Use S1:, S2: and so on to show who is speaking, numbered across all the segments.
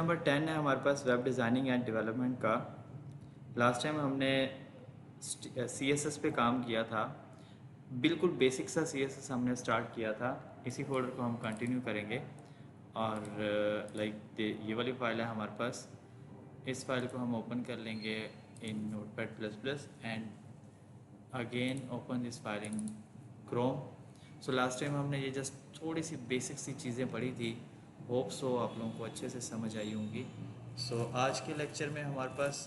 S1: Number 10 है हमारे पास web designing and development का। लास्ट टाइम हमने CSS पे काम किया था। बिल्कुल बेसिक सा CSS हमने स्टार्ट किया था। इसी फोल्डर को हम कंटिन्यू करेंगे और लाइक ये वाली फाइल है हमारे पास। इस फाइल को हम ओपन कर लेंगे in Notepad plus plus and again open this file in Chrome. So last time हमने ये जस्ट थोड़ी सी बेसिक सी चीज़ें पढ़ी थी। होप सो आप लोगों को अच्छे से समझ आई होंगी। सो आज के लेक्चर में हमारे पास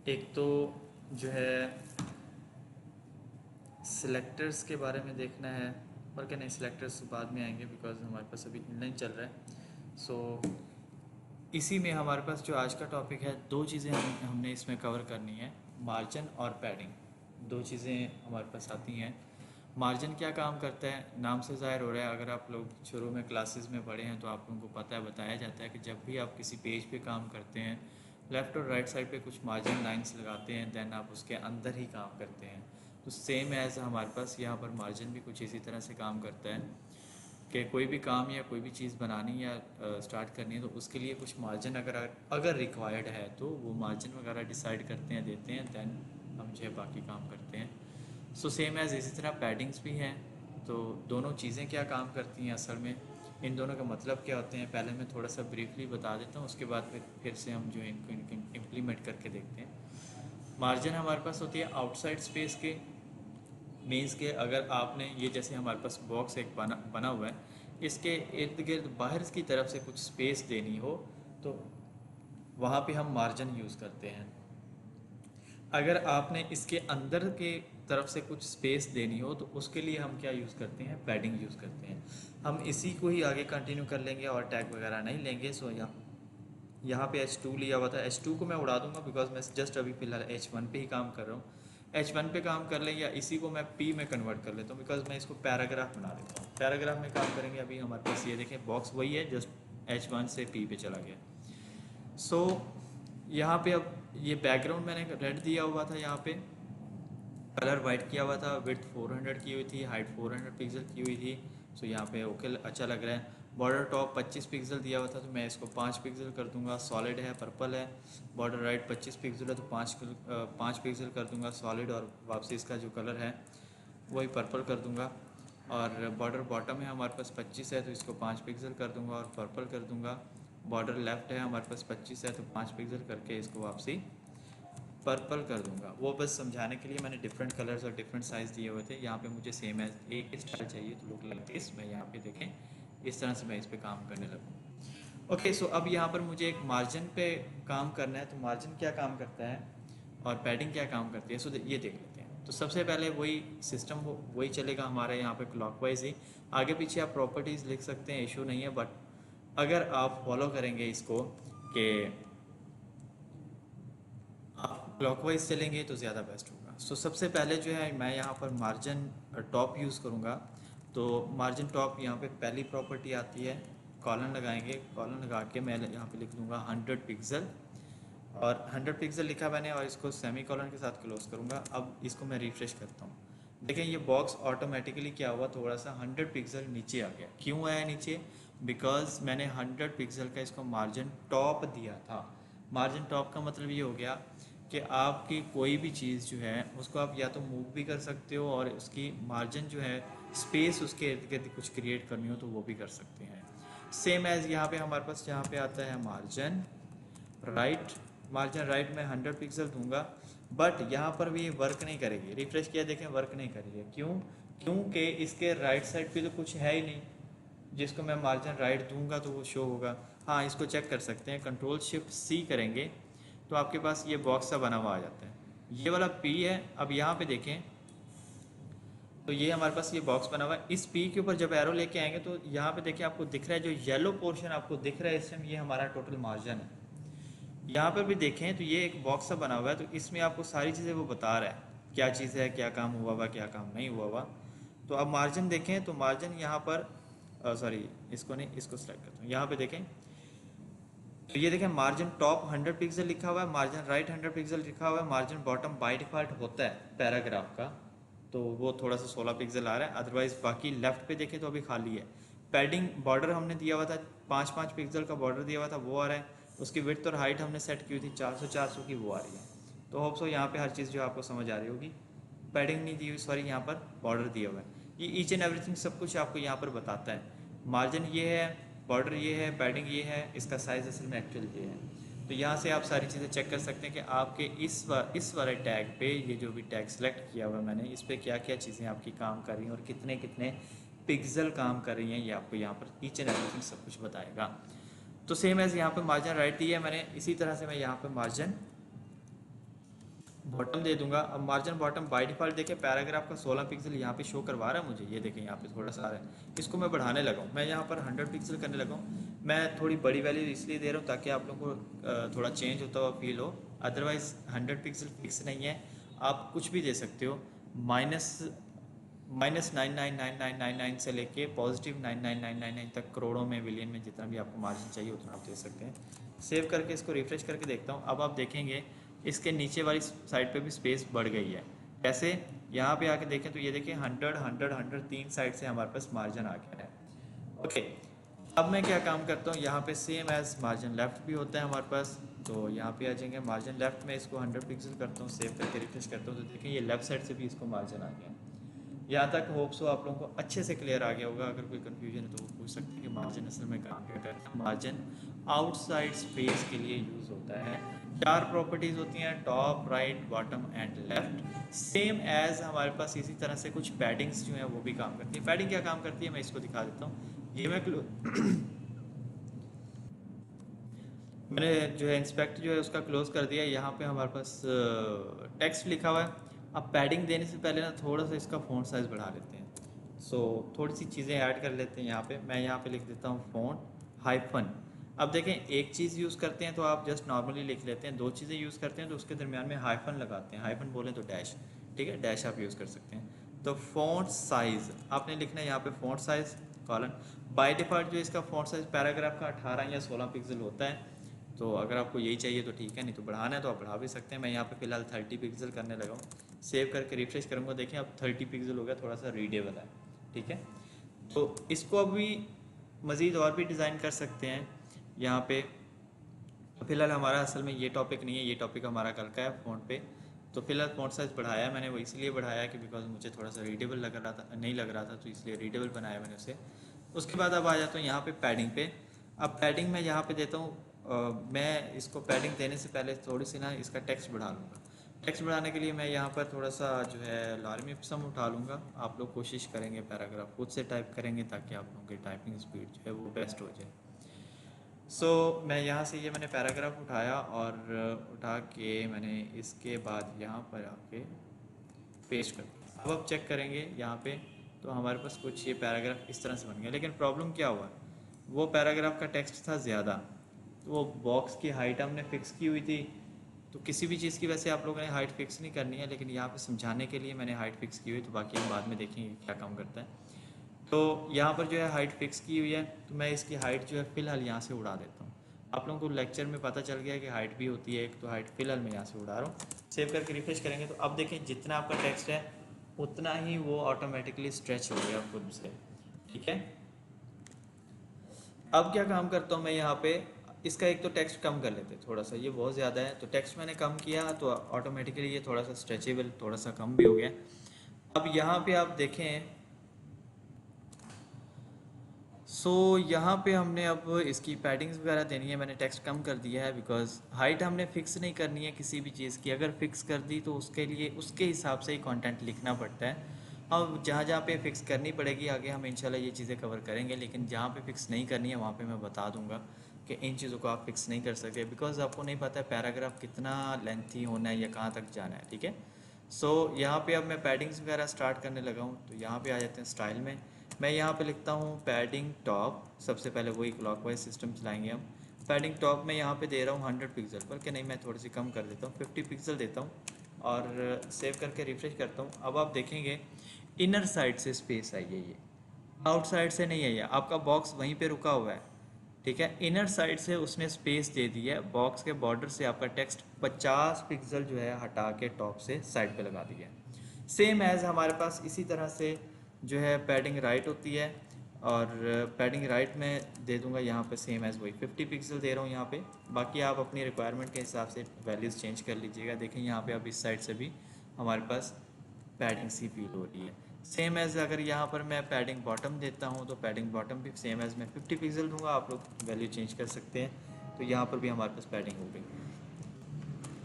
S1: एक तो जो है सिलेक्टर्स के बारे में देखना है, और क्या नहीं, सिलेक्टर्स बाद में आएंगे बिकॉज हमारे पास अभी नहीं चल रहा है। सो इसी में हमारे पास जो आज का टॉपिक है, दो चीज़ें हमने इसमें कवर करनी है, मार्जिन और पैडिंग। दो चीज़ें हमारे पास आती हैं। मार्जिन क्या काम करता है, नाम से ज़ाहिर हो रहा है। अगर आप लोग शुरू में क्लासेस में पढ़े हैं तो आप लोगों को पता है, बताया जाता है कि जब भी आप किसी पेज पे काम करते हैं, लेफ़्ट और राइट साइड पे कुछ मार्जिन लाइंस लगाते हैं, देन आप उसके अंदर ही काम करते हैं। तो सेम एज़ हमारे पास यहाँ पर मार्जिन भी कुछ इसी तरह से काम करता है कि कोई भी काम या कोई भी चीज़ बनानी या स्टार्ट करनी है तो उसके लिए कुछ मार्जिन अगर रिक्वायर्ड है तो वो मार्जिन वगैरह डिसाइड करते हैं, देते हैं, देन हम जो है बाकी काम करते हैं। सो सेम एज़ इसी तरह पैडिंग्स भी हैं। तो दोनों चीज़ें क्या काम करती हैं असल में, इन दोनों का मतलब क्या होते हैं, पहले मैं थोड़ा सा ब्रीफली बता देता हूँ, उसके बाद फिर से हम जो है इनको इम्प्लीमेंट करके देखते हैं। मार्जिन हमारे पास होती है आउटसाइड स्पेस के, मीन्स के अगर आपने ये जैसे हमारे पास बॉक्स एक बना हुआ है, इसके इर्द गिर्द बाहर की तरफ से कुछ स्पेस देनी हो तो वहाँ पे हम मार्जिन यूज़ करते हैं। अगर आपने इसके अंदर के तरफ से कुछ स्पेस देनी हो तो उसके लिए हम क्या यूज़ करते हैं, पैडिंग यूज़ करते हैं। हम इसी को ही आगे कंटिन्यू कर लेंगे और टैग वगैरह नहीं लेंगे। सो यहाँ पे H2 लिया हुआ था, H2 को मैं उड़ा दूंगा बिकॉज मैं जस्ट अभी फ़िलहाल H1 पे ही काम कर रहा हूँ। H1 पे काम कर लें या इसी को मैं P में कन्वर्ट कर लेता हूँ बिकॉज मैं इसको पैराग्राफ बना देता हूँ। पैराग्राफ में काम करेंगे। अभी हमारे पास ये देखें बॉक्स वही है, जस्ट H1 से P पे चला गया। सो यहाँ पे अब ये बैकग्राउंड मैंने रेड दिया हुआ था, यहाँ पे कलर वाइट किया हुआ था, विड्थ 400 की हुई थी, हाइट 400 पिक्सल की हुई थी। सो यहाँ पे ओके अच्छा लग रहा है। बॉर्डर टॉप 25 पिक्सल दिया हुआ था तो मैं इसको 5 पिक्सल कर दूंगा। सॉलिड है, पर्पल है। बॉर्डर राइट 25 पिक्सल है तो 5 पिक्सल कर दूंगा सॉलिड, और वापसी इसका जो कलर है वही पर्पल कर दूंगा। और बॉर्डर बॉटम है हमारे पास 25 है तो इसको 5 पिक्सल कर दूंगा और पर्पल कर दूंगा। बॉर्डर लेफ़्ट है हमारे पास 25 है तो 5 पिक्सल करके इसको वापसी पर्पल कर दूंगा। वो बस समझाने के लिए मैंने डिफरेंट कलर्स और डिफरेंट साइज़ दिए हुए थे। यहाँ पे मुझे सेम है एक स्टाइल चाहिए तो लुक लाइक दिस। मैं यहाँ पे देखें इस तरह से मैं इस पे काम करने लगूँ। ओके, सो अब यहाँ पर मुझे एक मार्जिन पे काम करना है। तो मार्जिन क्या काम करता है और पैडिंग क्या काम करती है, सो ये देख लेते हैं। तो सबसे पहले वही सिस्टम वही चलेगा हमारे यहाँ पे क्लॉकवाइज ही। आगे पीछे आप प्रॉपर्टीज़ लिख सकते हैं, इशू नहीं है, बट अगर आप फॉलो करेंगे इसको कि आप क्लॉकवाइज चलेंगे तो ज़्यादा बेस्ट होगा। सो सबसे पहले जो है मैं यहाँ पर मार्जिन टॉप यूज़ करूँगा। तो मार्जिन टॉप यहाँ पे पहली प्रॉपर्टी आती है, कॉलन लगाएंगे। कॉलन लगा के मैं यहाँ पे लिख दूँगा 100 पिक्सल, और 100 पिक्सल लिखा मैंने और इसको सेमी कॉलन के साथ क्लोज करूँगा। अब इसको मैं रिफ्रेश करता हूँ, देखें ये बॉक्स ऑटोमेटिकली क्या हुआ, थोड़ा सा 100 पिक्सल नीचे आ गया। क्यों आया नीचे, बिकॉज मैंने 100 पिक्सल का इसको मार्जिन टॉप दिया था। मार्जिन टॉप का मतलब ये हो गया कि आपकी कोई भी चीज़ जो है उसको आप या तो मूव भी कर सकते हो, और उसकी मार्जिन जो है स्पेस उसके इर्द गिर्द कुछ क्रिएट करनी हो तो वो भी कर सकते हैं। सेम एज़ यहाँ पे हमारे पास जहाँ पे आता है मार्जिन राइट, मार्जिन राइट में 100 पिक्सल दूंगा, बट यहाँ पर भी ये वर्क नहीं करेगी। रिफ्रेश किया, देखें वर्क नहीं करेगी। क्यों, क्योंकि इसके राइट साइड पे तो कुछ है ही नहीं जिसको मैं मार्जिन राइट दूंगा तो वो शो होगा। हाँ, इसको चेक कर सकते हैं, कंट्रोल शिफ्ट सी करेंगे तो आपके पास ये बॉक्स सा बना हुआ आ जाता है। ये वाला पी है। अब यहाँ पे देखें तो ये हमारे पास ये बॉक्स बना हुआ है। इस पी के ऊपर जब एरो लेके आएंगे तो यहाँ पे देखिए आपको दिख रहा है, जो येलो पोर्शन आपको दिख रहा है इस टाइम, ये हमारा टोटल मार्जिन है। यहाँ पर भी देखें तो ये एक बॉक्स सा बना हुआ है, तो इसमें आपको सारी चीज़ें वो बता रहा है, क्या चीज़ है, क्या काम हुआ हुआ, क्या काम नहीं हुआ हुआ। तो अब मार्जिन देखें तो मार्जिन यहाँ पर सॉरी इसको नहीं, इसको सेलेक्ट करता हूँ। यहाँ पे देखें तो ये देखें मार्जिन टॉप 100 पिक्सल लिखा हुआ है, मार्जिन राइट 100 पिक्सल लिखा हुआ है, मार्जिन बॉटम बाय डिफॉल्ट होता है पैराग्राफ का तो वो थोड़ा सा 16 पिक्सल आ रहा है। अदरवाइज बाकी लेफ्ट पे देखें तो अभी खाली है। पैडिंग बॉर्डर हमने दिया हुआ था 5-5 पिक्सल का बॉर्डर दिया हुआ था, वो आ रहा है। उसकी विड्थ और हाइट हमने सेट की हुई थी 400 की, वो आ रही है। तो होप सो यहाँ पे हर चीज़ जो आपको समझ आ रही होगी। पैडिंग नहीं दी हुई, सॉरी, यहाँ पर बॉर्डर दिया हुआ है। ये ईच एंड एवरीथिंग सब कुछ आपको यहाँ पर बताता है। मार्जिन ये है, बॉर्डर ये है, पैडिंग ये है, इसका साइज असल में एक्चुअल ये है। तो यहाँ से आप सारी चीज़ें चेक कर सकते हैं कि आपके इस वाले टैग पे, ये जो भी टैग सेलेक्ट किया हुआ है मैंने, इस पर क्या क्या चीज़ें आपकी काम कर रही हैं और कितने कितने पिक्सल काम कर रही हैं, ये आपको यहाँ पर ईच एंड एवरीथिंग सब कुछ बताएगा। तो सेम एज यहाँ पे मार्जिन राइट दिया है मैंने, इसी तरह से मैं यहाँ पे मार्जिन बॉटम दे दूंगा। अब मार्जिन बॉटम बाय डिफॉल्ट देखें पैराग्राफ का 16 पिक्सल यहाँ पे शो करवा रहा है मुझे, ये देखें यहाँ पे थोड़ा सा आ रहा है। इसको मैं बढ़ाने लगा हूँ, मैं यहाँ पर 100 पिक्सल करने लगा हूँ। मैं थोड़ी बड़ी वैल्यू इसलिए दे रहा हूँ ताकि आप लोगों को थोड़ा चेंज होता हुआ फील हो। अदरवाइज 100 पिक्सल फिक्स नहीं है, आप कुछ भी दे सकते हो। माइनस 999999 से लेके पॉजिटिव 99999 तक, करोड़ों में, बिलियन में, जितना भी आपको मार्जिन चाहिए उतना आप दे सकते हैं। सेव करके इसको रिफ्रेश करके देखता हूँ। अब आप देखेंगे इसके नीचे वाली साइड पे भी स्पेस बढ़ गई है। कैसे? यहाँ पे आके देखें तो ये देखिए 100 100 100 तीन साइड से हमारे पास मार्जिन आ गया है। ओके, अब मैं क्या काम करता हूँ, यहाँ पे सेम एज मार्जिन लेफ्ट भी होता है हमारे पास। तो यहाँ पे आ जाएंगे मार्जिन लेफ्ट में, इसको 100 पिक्सल करता हूँ, सेव करके रिफ्रेश करता हूँ तो देखिए ये लेफ्ट साइड से भी इसको मार्जिन आ गया। यहाँ तक होप सो आप लोगों को अच्छे से क्लियर आ गया होगा। अगर कोई कन्फ्यूजन है तो वो पूछ सकते हैं कि मार्जिन असल में काम क्या करता है। मार्जिन आउटसाइड स्पेस के लिए यूज़ होता है। 4 प्रॉपर्टीज़ होती हैं, top, right, bottom and left. Same as हमारे पास इसी तरह से कुछ पैडिंग्स जो हैं वो भी काम करती है। पैडिंग क्या काम करती है मैं इसको दिखा देता हूँ। ये मैंने जो है इंस्पेक्ट जो है उसका क्लोज कर दिया। यहाँ पे हमारे पास टेक्स्ट लिखा हुआ है। अब पैडिंग देने से पहले ना थोड़ा सा इसका फ़ॉन्ट साइज़ बढ़ा लेते हैं। सो थोड़ी सी चीज़ें ऐड कर लेते हैं यहाँ पे। मैं यहाँ पे लिख देता हूँ फ़ॉन्ट हाइफन। अब देखें, एक चीज़ यूज़ करते हैं तो आप जस्ट नॉर्मली लिख लेते हैं, 2 चीज़ें यूज़ करते हैं तो उसके दरमियान में हाइफन लगाते हैं। हाइफन बोलें तो डैश, ठीक है, डैश आप यूज़ कर सकते हैं। तो फ़ॉन्ट साइज़ आपने लिखना है यहाँ पे, font size colon. By default जो इसका फ़ॉन्ट साइज़ पैराग्राफ का 18 या 16 पिक्सल होता है। तो अगर आपको यही चाहिए तो ठीक है, नहीं तो बढ़ाना है तो आप बढ़ा भी सकते हैं। मैं यहाँ पे फ़िलहाल 30 पिक्सल करने लगा हूँ। सेव करके रिफ्रेश करूँगा, देखें अब 30 पिक्सल हो गया, थोड़ा सा रीडेबल है, ठीक है। तो इसको अभी मज़ीद और भी डिज़ाइन कर सकते हैं यहाँ पे। फ़िलहाल हमारा असल में ये टॉपिक नहीं है, ये टॉपिक हमारा कल का है फ़ॉन्ट पे। तो फिलहाल फ़ॉन्ट साइज़ बढ़ाया मैंने, वो इसलिए बढ़ाया कि बिकॉज मुझे थोड़ा सा रीडेबल लग रहा था, नहीं लग रहा था, तो इसलिए रीडेबल बनाया मैंने उसे। उसके बाद अब आ जाता हूँ यहाँ पे पैडिंग पे। अब पैडिंग में यहाँ पे देता हूँ, मैं इसको पैडिंग देने से पहले थोड़ी सी ना इसका टेक्स्ट बढ़ा लूँगा। टेक्स्ट बढ़ाने के लिए मैं यहाँ पर थोड़ा सा जो है लार्मी सम उठा लूँगा। आप लोग कोशिश करेंगे पैराग्राफ खुद से टाइप करेंगे ताकि आप लोगों की टाइपिंग स्पीड जो है वो बेस्ट हो जाए। मैं यहाँ से ये मैंने पैराग्राफ उठाया और उठा के मैंने इसके बाद यहाँ पर आके पेस्ट कर दिया। अब आप चेक करेंगे यहाँ पे तो हमारे पास कुछ ये पैराग्राफ इस तरह से बन गया। लेकिन प्रॉब्लम क्या हुआ, वो पैराग्राफ का टेक्स्ट था ज़्यादा, तो वो बॉक्स की हाइट हमने फ़िक्स की हुई थी। तो किसी भी चीज़ की वैसे आप लोगों ने हाइट फ़िक्स नहीं करनी है, लेकिन यहाँ पे समझाने के लिए मैंने हाइट फ़िक्स की हुई, तो बाकी हम बाद में देखेंगे क्या काम करता है। तो यहाँ पर जो है हाइट फ़िक्स की हुई है, तो मैं इसकी हाइट जो है फ़िलहाल यहाँ से उड़ा देता हूँ। आप लोगों को लेक्चर में पता चल गया कि हाइट भी होती है एक, तो हाइट फ़िलहाल मैं यहाँ से उड़ा रहा हूँ। सेव करके रिफ्रेश करेंगे तो अब देखें जितना आपका टेक्स्ट है उतना ही वो ऑटोमेटिकली स्ट्रेच हो गया खुद से, ठीक है। अब क्या काम करता हूँ मैं यहाँ पे, इसका एक तो टेक्स्ट कम कर लेते हैं थोड़ा सा, ये बहुत ज़्यादा है। तो टेक्स्ट मैंने कम किया तो ऑटोमेटिकली ये थोड़ा सा स्ट्रेचेबल, थोड़ा सा कम भी हो गया। अब यहाँ पे आप देखें यहाँ पे हमने अब इसकी पैडिंग्स वगैरह देनी है। मैंने टेक्स्ट कम कर दिया है बिकॉज हाइट हमने फ़िक्स नहीं करनी है किसी भी चीज़ की। अगर फ़िक्स कर दी तो उसके लिए उसके हिसाब से ही कंटेंट लिखना पड़ता है। अब जहाँ जहाँ पे फ़िक्स करनी पड़ेगी आगे हम इंशाल्लाह ये चीज़ें कवर करेंगे, लेकिन जहाँ पे फ़िक्स नहीं करनी है वहाँ पे मैं बता दूंगा कि इन चीज़ों को आप फ़िक्स नहीं कर सकते, बिकॉज आपको नहीं पता है पैराग्राफ कितना लेंथी होना है या कहाँ तक जाना है, ठीक है। यहाँ पे अब मैं पैडिंग्स वगैरह स्टार्ट करने लगा हूँ। तो यहाँ पे आ जाते हैं स्टाइल में। मैं यहाँ पे लिखता हूँ पैडिंग टॉप, सबसे पहले वही क्लॉकवाइज सिस्टम चलाएंगे हम। पैडिंग टॉप में यहाँ पे दे रहा हूँ 100 पिक्सल, बल्कि नहीं मैं थोड़ी सी कम कर देता हूँ, 50 पिक्सल देता हूँ और सेव करके रिफ्रेश करता हूँ। अब आप देखेंगे इनर साइड से स्पेस आई है, ये आउटसाइड से नहीं आई है। आपका बॉक्स वहीं पे रुका हुआ है, ठीक है। इनर साइड से उसने स्पेस दे दी है। बॉक्स के बॉर्डर से आपका टेक्स्ट 50 पिक्सल जो है हटा के टॉप से साइड पे लगा दिया है। सेम एज हमारे पास इसी तरह से जो है पैडिंग राइट होती है। और पैडिंग राइट में दे दूंगा यहाँ पे सेम एज़ वही 50 पिक्सल दे रहा हूँ यहाँ पे। बाकी आप अपनी रिक्वायरमेंट के हिसाब से वैल्यूज़ चेंज कर लीजिएगा। देखें यहाँ पे अब इस साइड से भी हमारे पास पैडिंग सी फील हो रही है। सेम एज़ अगर यहाँ पर मैं पैडिंग बॉटम देता हूँ तो पैडिंग बॉटम भी सेम एज़ मैं 50 पिक्सल दूंगा, आप लोग वैल्यू चेंज कर सकते हैं। तो यहाँ पर भी हमारे पास पैडिंग हो गई।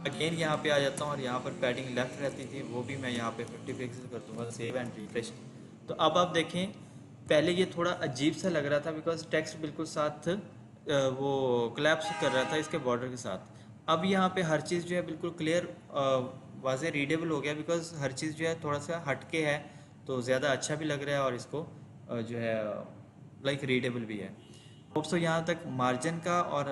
S1: अगेन यहाँ पे आ जाता हूँ और यहाँ पर पैडिंग लेफ्ट रहती थी, वो भी मैं यहाँ पे 50 पिक्सल कर दूँगा, सेव एंड रिफ्रेश। तो अब आप देखें, पहले ये थोड़ा अजीब सा लग रहा था बिकॉज टेक्स्ट बिल्कुल साथ वो क्लैप्स कर रहा था इसके बॉर्डर के साथ। अब यहाँ पे हर चीज़ जो है बिल्कुल क्लियर वाज़े रीडेबल हो गया, बिकॉज हर चीज़ जो है थोड़ा सा हटके है तो ज़्यादा अच्छा भी लग रहा है और इसको जो है लाइक रीडेबल भी है। तो यहाँ तक मार्जिन का और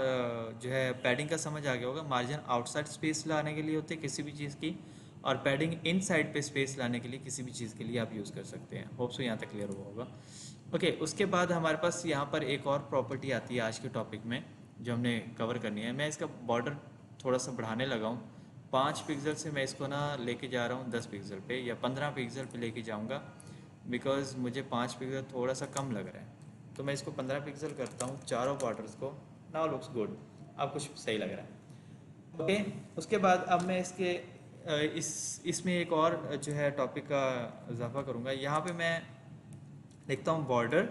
S1: जो है पैडिंग का समझ आ गया होगा। मार्जिन आउटसाइड स्पेस लाने के लिए होते हैं किसी भी चीज़ की, और पैडिंग इनसाइड पे स्पेस लाने के लिए किसी भी चीज़ के लिए आप यूज़ कर सकते हैं। होप सो यहाँ तक क्लियर हुआ होगा। ओके, उसके बाद हमारे पास यहाँ पर एक और प्रॉपर्टी आती है आज के टॉपिक में जो हमने कवर करनी है। मैं इसका बॉर्डर थोड़ा सा बढ़ाने लगा हूँ, 5 पिक्सल से मैं इसको ना लेके जा रहा हूँ 10 पिक्सल पे या 15 पिक्सल पे लेके जाऊँगा, बिकॉज मुझे 5 पिक्सल थोड़ा सा कम लग रहा है। तो मैं इसको 15 पिक्सल करता हूँ चारों बॉर्डर्स को। नाउ लुक्स गुड, अब कुछ सही लग रहा है। ओके, उसके बाद अब मैं इसके इसमें एक और जो है टॉपिक का इजाफा करूँगा। यहाँ पे मैं लिखता हूँ बॉर्डर,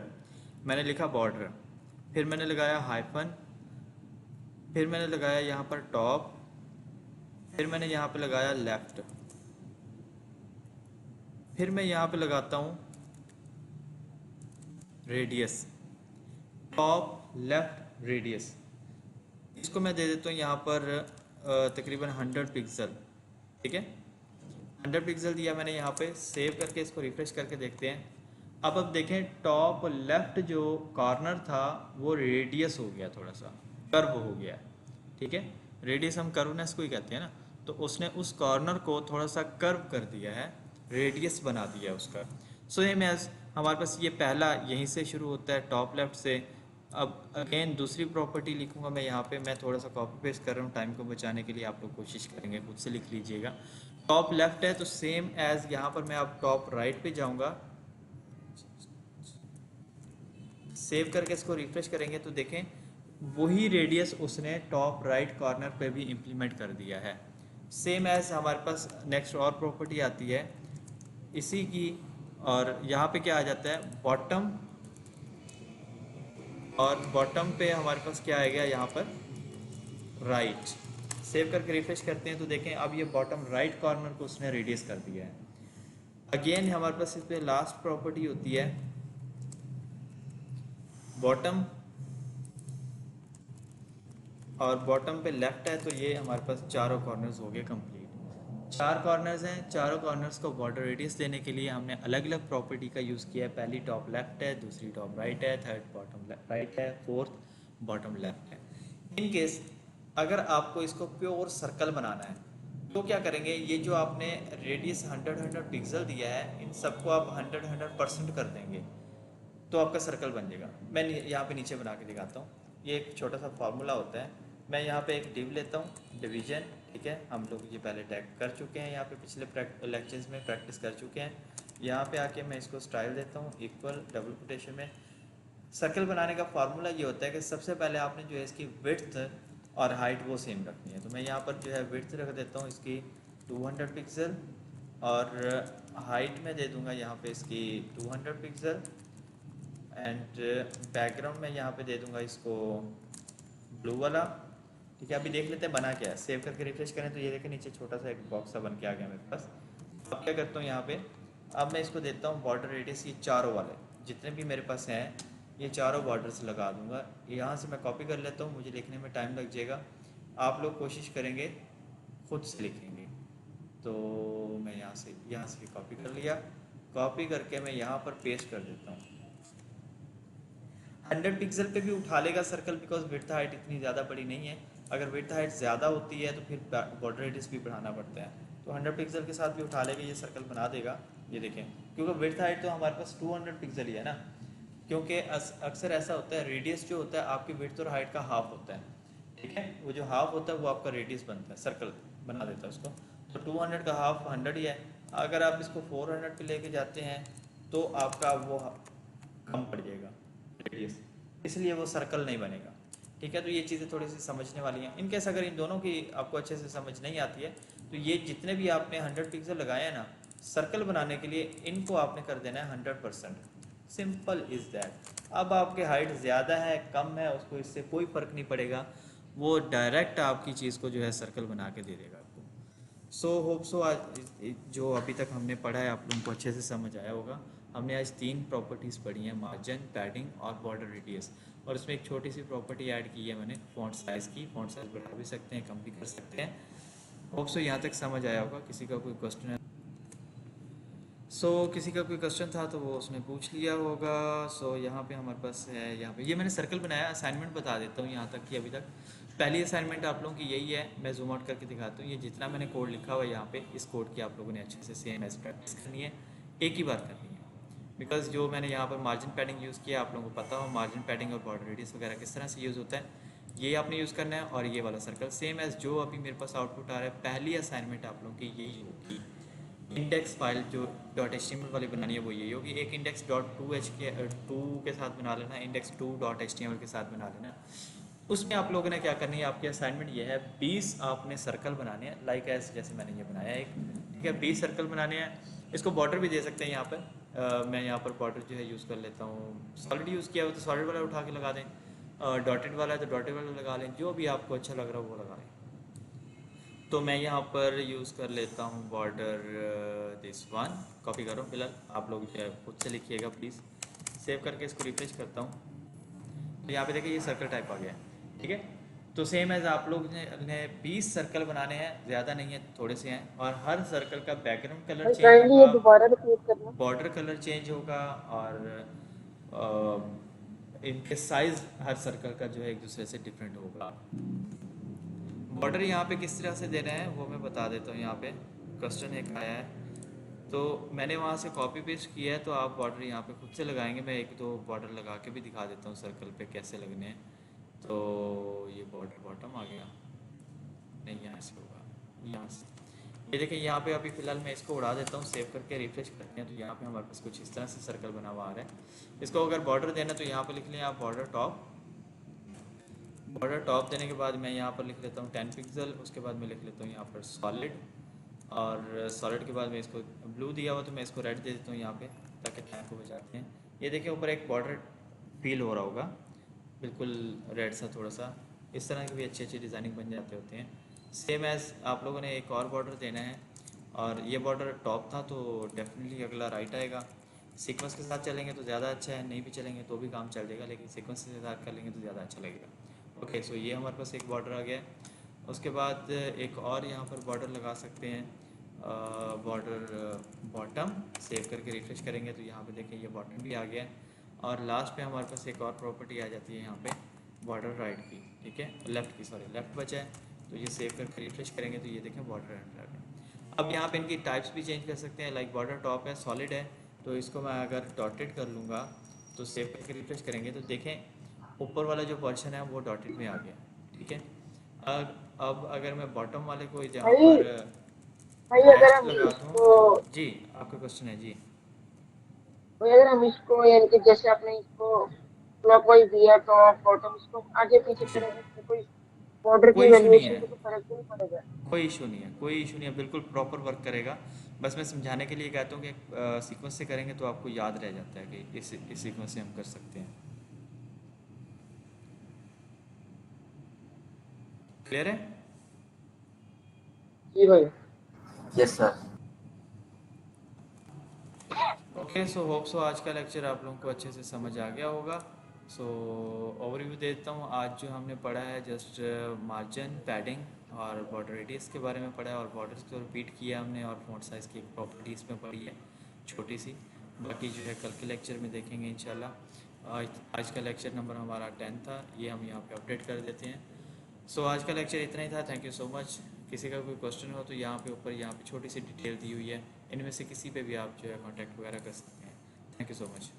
S1: मैंने लिखा बॉर्डर, फिर मैंने लगाया हाइफन, फिर मैंने लगाया यहाँ पर टॉप, फिर मैंने यहाँ पे लगाया लेफ्ट, फिर मैं यहाँ पे लगाता हूँ रेडियस, टॉप लेफ्ट रेडियस। इसको मैं दे देता हूँ यहाँ पर तकरीबन 100 पिक्सल। ठीक है, 100 पिक्सल दिया मैंने यहाँ पे। सेव करके इसको रिफ्रेश करके देखते हैं। अब देखें, टॉप लेफ्ट जो कॉर्नर था वो रेडियस हो गया, थोड़ा सा कर्व हो गया। ठीक है, रेडियस हम कर्वनेस को ही कहते हैं ना, तो उसने उस कॉर्नर को थोड़ा सा कर्व कर दिया है, रेडियस बना दिया उसका। सो ये मैं हमारे पास ये पहला यहीं से शुरू होता है, टॉप लेफ्ट से। अब अगेन दूसरी प्रॉपर्टी लिखूंगा मैं यहाँ पे, मैं थोड़ा सा कॉपी पेस्ट कर रहा हूँ टाइम को बचाने के लिए, आप लोग कोशिश करेंगे खुद से लिख लीजिएगा। टॉप लेफ्ट है तो सेम एज यहाँ पर मैं अब टॉप राइट पे जाऊँगा। सेव करके इसको रिफ्रेश करेंगे तो देखें वही रेडियस उसने टॉप राइट कॉर्नर पे भी इम्प्लीमेंट कर दिया है। सेम एज हमारे पास नेक्स्ट और प्रॉपर्टी आती है इसी की, और यहाँ पे क्या आ जाता है बॉटम, और बॉटम पे हमारे पास क्या आएगा यहाँ पर राइट। सेव करके रिफ्रेश करते हैं तो देखें अब ये बॉटम राइट कॉर्नर को उसने रेडियस कर दिया है। अगेन हमारे पास इस पे लास्ट प्रॉपर्टी होती है बॉटम, और बॉटम पे लेफ्ट है तो ये हमारे पास चारों कॉर्नर्स हो गए कंप्लीट। 4 कॉर्नर्स हैं, चारों कॉर्नर्स को बॉर्डर रेडियस देने के लिए हमने अलग अलग प्रॉपर्टी का यूज़ किया है। पहली टॉप लेफ्ट है, दूसरी टॉप राइट है, थर्ड बॉटम राइट है, फोर्थ बॉटम लेफ्ट है। इन केस अगर आपको इसको प्योर सर्कल बनाना है तो क्या करेंगे, ये जो आपने रेडियस 100 पिक्सल दिया है इन सबको आप 100% कर देंगे तो आपका सर्कल बन जाएगा। मैं यहाँ पे नीचे बना के दिखाता हूँ। ये एक छोटा सा फार्मूला होता है। मैं यहाँ पे एक डिव लेता हूँ, डिवीजन। ठीक है, हम लोग ये पहले टैग कर चुके हैं, यहाँ पे पिछले लेक्चर्स में प्रैक्टिस कर चुके हैं। यहाँ पे आके मैं इसको स्टाइल देता हूँ इक्वल डबल कोटेशन में। सर्कल बनाने का फार्मूला ये होता है कि सबसे पहले आपने जो है इसकी विड्थ और हाइट वो सेम रखनी है। तो मैं यहाँ पर जो है विड्थ रख देता हूँ इसकी 200 पिक्सल, और हाइट में दे दूँगा यहाँ पे इसकी 200 पिक्सल, एंड बैकग्राउंड में यहाँ पे दे दूँगा इसको ब्लू वाला। ठीक है, अभी देख लेते हैं बना क्या है। सेव करके रिफ्रेश करें तो ये देखें नीचे छोटा सा एक बॉक्स सा बन के आ गया मेरे पास। अब क्या करता हूँ यहाँ पे, अब मैं इसको देता हूँ बॉर्डर रेडियस, ये चारों वाले जितने भी मेरे पास हैं ये चारों बॉर्डर्स लगा दूंगा। यहाँ से मैं कॉपी कर लेता हूँ, मुझे लिखने में टाइम लग जाएगा, आप लोग कोशिश करेंगे खुद से लिखेंगे। तो मैं यहाँ से कॉपी कर लिया, कॉपी करके मैं यहाँ पर पेस्ट कर देता हूँ। 100 पिक्सल पे भी उठा लेगा सर्कल, बिकॉज विड्थ हाइट इतनी ज़्यादा बड़ी नहीं है। अगर विड्थ हाइट ज़्यादा होती है तो फिर बॉर्डर रेडियस भी बढ़ाना पड़ता है। तो 100 पिक्सल के साथ भी उठा लेगा, ये सर्कल बना देगा। ये देखें, क्योंकि विड्थ हाइट तो हमारे पास 200 पिक्सल ही है ना, क्योंकि अक्सर ऐसा होता है रेडियस जो होता है आपकी विड्थ और हाइट का हाफ होता है। ठीक है, वो जो हाफ होता है वो आपका रेडियस बनता है, सर्कल बना देता है उसको। तो 200 का हाफ 100 ही है। अगर आप इसको 400 पे लेके जाते हैं तो आपका वो कम पड़ जाएगा। रेडियस, इसलिए वो सर्कल नहीं बनेगा। ठीक है, तो ये चीज़ें थोड़ी सी समझने वाली हैं। इनकेस अगर इन दोनों की आपको अच्छे से समझ नहीं आती है तो ये जितने भी आपने 100 पिक्सल लगाए हैं ना सर्कल बनाने के लिए, इनको आपने कर देना है 100%। Simple is that. अब आपके हाइट ज़्यादा है कम है उसको इससे कोई फ़र्क नहीं पड़ेगा, वो डायरेक्ट आपकी चीज़ को जो है सर्कल बना के दे देगा आपको। सो होप सो आज जो अभी तक हमने पढ़ा है आप लोगों को अच्छे से समझ आया होगा। हमने आज 3 प्रॉपर्टीज़ पढ़ी हैं, मार्जिन, पैडिंग और बॉर्डर रेडियस, और उसमें एक छोटी सी प्रॉपर्टी ऐड की है मैंने फॉन्ट साइज़ की। फॉन्ट साइज़ बढ़ा भी सकते हैं, कम भी कर सकते हैं। होप सो यहाँ तक समझ आया होगा। किसी का कोई क्वेश्चन है? किसी का कोई क्वेश्चन था तो वो उसने पूछ लिया होगा। यहाँ पे हमारे पास है, यहाँ पे ये मैंने सर्कल बनाया। असाइनमेंट बता देता हूँ यहाँ तक कि अभी तक पहली असाइनमेंट आप लोगों की यही है। मैं जूम आउट करके दिखाता हूँ। ये जितना मैंने कोड लिखा हुआ है यहाँ पे, इस कोड की आप लोगों ने अच्छे से सेम एज प्रैक्टिस करनी है, एक ही बार करनी है। बिकॉज जो मैंने यहाँ पर मार्जिन पैडिंग यूज़ किया, आप लोगों को पता हो मार्जिन पैडिंग और बॉर्डर रेडियस वगैरह किस तरह से यूज़ होता है, ये आपने यूज़ करना है। और ये वाला सर्कल सेम एज जो अभी मेरे पास आउटपुट आ रहा है, पहली असाइनमेंट आप लोगों की यही होगी। इंडेक्स फाइल जो .html वाली बनानी है वो यही होगी। एक इंडेक्स .2h के 2 के साथ बना लेना, इंडेक्स 2.html के साथ बना लेना। उसमें आप लोगों ने क्या करनी है, आपकी असाइनमेंट ये है 20 आपने सर्कल बनाने हैं, लाइक एज जैसे मैंने ये बनाया एक। ठीक है, 20 सर्कल बनाने हैं। इसको बॉर्डर भी दे सकते हैं यहाँ पर। मैं यहाँ पर बॉर्डर जो है यूज़ कर लेता हूँ। सॉलिड यूज़ किया हो तो सॉलिड वाला उठा के लगा दें, डॉटेड वाला है तो डॉटेड वाला लगा लें, जो भी आपको अच्छा लग रहा हो वो लगा लें। तो मैं यहाँ पर यूज़ कर लेता हूँ बॉर्डर दिस वन। कॉपी करो, फिलहाल आप लोग जो है खुद से लिखिएगा प्लीज़। सेव करके इसको रिफ्रेश करता हूँ तो यहाँ पे देखिए ये सर्कल टाइप आ गया है। ठीक है, तो सेम एज आप लोग ने 20 सर्कल बनाने हैं, ज़्यादा नहीं है, थोड़े से हैं। और हर सर्कल का बैकग्राउंड कलर
S2: भाई
S1: चेंज
S2: काइंडली ये
S1: होगा,
S2: दोबारा रिपीट करना।
S1: बॉर्डर कलर चेंज होगा, और इनके साइज़ हर सर्कल का जो है एक दूसरे से डिफरेंट होगा। बॉर्डर यहाँ पे किस तरह से देना है वो मैं बता देता हूँ। यहाँ पे क्वेश्चन एक आया है तो मैंने वहाँ से कॉपी पेस्ट किया है, तो आप बॉर्डर यहाँ पे खुद से लगाएंगे। मैं एक दो बॉर्डर लगा के भी दिखा देता हूँ सर्कल पे कैसे लगने हैं। तो ये बॉर्डर बॉटम आ गया, नहीं यहाँ से होगा, यहाँ से। ये देखिए यहाँ पे अभी फ़िलहाल मैं इसको उड़ा देता हूँ, सेव करके रिफ्रेश करते हैं तो यहाँ पे हमारे पास कुछ इस तरह से सर्कल बना हुआ आ रहा है। इसको अगर बॉर्डर देना तो यहाँ पर लिख लें आप बॉर्डर टॉप। बॉर्डर टॉप देने के बाद मैं यहाँ पर लिख लेता हूँ 10 पिक्सल। उसके बाद मैं लिख लेता हूँ यहाँ पर सॉलिड, और सॉलिड के बाद मैं इसको ब्लू दिया हुआ तो मैं इसको रेड दे देता हूँ यहाँ पे, ताकि टाइम को बचाते हैं। ये देखिए ऊपर एक बॉर्डर फील हो रहा होगा, बिल्कुल रेड सा थोड़ा सा। इस तरह के भी अच्छी अच्छी डिज़ाइनिंग बन जाते होते हैं। सेम एज़ आप लोगों ने एक और बॉर्डर देना है, और ये बॉर्डर टॉप था तो डेफिनेटली अगला राइट आएगा। सीक्वेंस के साथ चलेंगे तो ज़्यादा अच्छा है, नहीं भी चलेंगे तो भी काम चल जाएगा, लेकिन सीक्वेंस के साथ कर लेंगे तो ज़्यादा अच्छा लगेगा। ओके, सो ये हमारे पास एक बॉर्डर आ गया है। उसके बाद एक और यहाँ पर बॉर्डर लगा सकते हैं, बॉर्डर बॉटम। सेव करके रिफ्रेश करेंगे तो यहाँ पे देखें ये बॉटम भी आ गया है। और लास्ट पे हमारे पास एक और प्रॉपर्टी आ जाती है यहाँ पे बॉर्डर राइट की। ठीक है, लेफ़्ट की, सॉरी लेफ़्ट बचा है। तो ये सेव करके रिफ्रेश करेंगे तो ये देखें बॉर्डर राइट आ गया। अब यहाँ पे इनकी टाइप्स भी चेंज कर सकते हैं, लाइक बॉर्डर टॉप है, सॉलिड है, तो इसको मैं अगर डॉटेड कर लूँगा तो सेव करके रिफ्रेश करेंगे तो देखें ऊपर वाला जो पोर्शन है वो डॉटेड में आ गया। ठीक है, अब अगर मैं बॉटम वाले को जहाँ
S2: भाई
S1: पर
S2: भाई अगर
S1: टेक्स्ट
S2: हम
S1: लगाता
S2: इसको
S1: हूँ। जी, आपका क्वेश्चन है जी।
S2: भाई अगर हम इसको यानी कि जैसे आपने इसको क्लॉकवाइज दिया तो बॉटम इसको आगे पीछे
S1: जी,
S2: करेंगे तो कोई बॉर्डर की
S1: कोई इशू नहीं
S2: वेरिएशन
S1: है,
S2: पे तो फर्क तो नहीं पड़ेगा।
S1: कोई इशू नहीं है, कोई इशू नहीं है, बिल्कुल प्रॉपर वर्क करेगा। बस मैं समझाने के लिए कहता हूँ कि सीक्वेंस से करेंगे तो आपको याद रह जाता है कि इस सीक्वेंस से हम कर सकते हैं। क्लियर है?
S2: जी भाई।
S3: Yes sir.
S1: Okay, so hope so आज का लेक्चर आप लोगों को अच्छे से समझ आ गया होगा। सो ओवरव्यू देता हूँ। आज जो हमने पढ़ा है जस्ट मार्जिन, पैडिंग और बॉर्डर रेडियस के बारे में पढ़ा है, और बॉर्डर्स को रिपीट किया हमने, और फॉन्ट साइज़ की एक प्रॉपर्टीज़ में पढ़ी है छोटी सी। बाकी जो है कल के लेक्चर में देखेंगे इंशाल्लाह। आज का लेक्चर नंबर हमारा 10 था, ये हम यहाँ पे अपडेट कर देते हैं। सो आज का लेक्चर इतना ही था। Thank you so much. किसी का कोई क्वेश्चन हो तो यहाँ पे ऊपर यहाँ पे छोटी सी डिटेल दी हुई है, इनमें से किसी पे भी आप जो है कांटेक्ट वगैरह कर सकते हैं। Thank you so much.